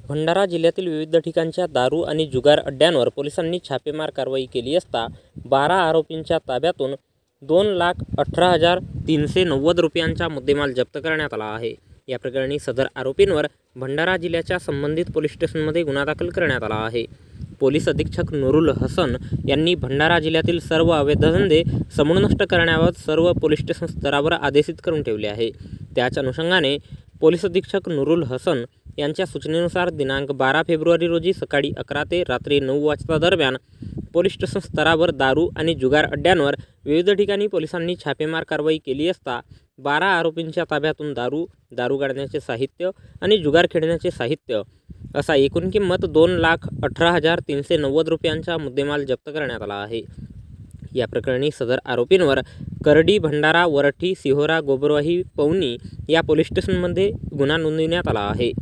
भंडारा जिल्ह्यातील विविध ठिकाणच्या दारू आणि जुगार अड्ड्यांवर पोलिसांनी छापेमार कारवाई केली असता 12 आरोपींच्या ताब्यातून 2,18,390 रुपयांचा मुद्देमाल जप्त करण्यात आला आहे। या प्रकरणी सदर आरोपींवर भंडारा जिल्ह्याच्या संबंधित पोलीस स्टेशनमध्ये गुन्हा दाखल करण्यात आला आहे। पोलीस अधीक्षक नूरुल हसन यांनी भंडारा जिल्ह्यातील सर्व अवैध धंदे समूळ नष्ट करण्याबाबत सर्व पोलीस स्टेशन स्तरावर आदेशित करून ठेवले आहे। त्याच अनुषंगाने पोलीस अधीक्षक नूरुल हसन यांच्या सूचनेनुसार दिनांक 12 फेब्रुवारी रोजी सकाळी 11 ते रात्री 9 वाजता दरम्यान पोलीस स्टेशन स्तरावर दारू आणि जुगार अड्ड्यांवर विविध ठिकाणी पोलिसांनी छापेमार कारवाई केली असता 12 आरोपींच्या ताब्यातून दारू गाळण्याचे साहित्य आणि जुगार खेळण्याचे साहित्य असा एकूण किंमत 2,18,390 रुपयांचा मुद्देमाल जप्त करण्यात आला आहे। या प्रकरणी सदर आरोपींवर करडी, भंडारा, वरठी, सिहोरा, गोबरवाही, पवनी या पोलीस स्टेशनमध्ये गुन्हा नोंदविण्यात आला आहे।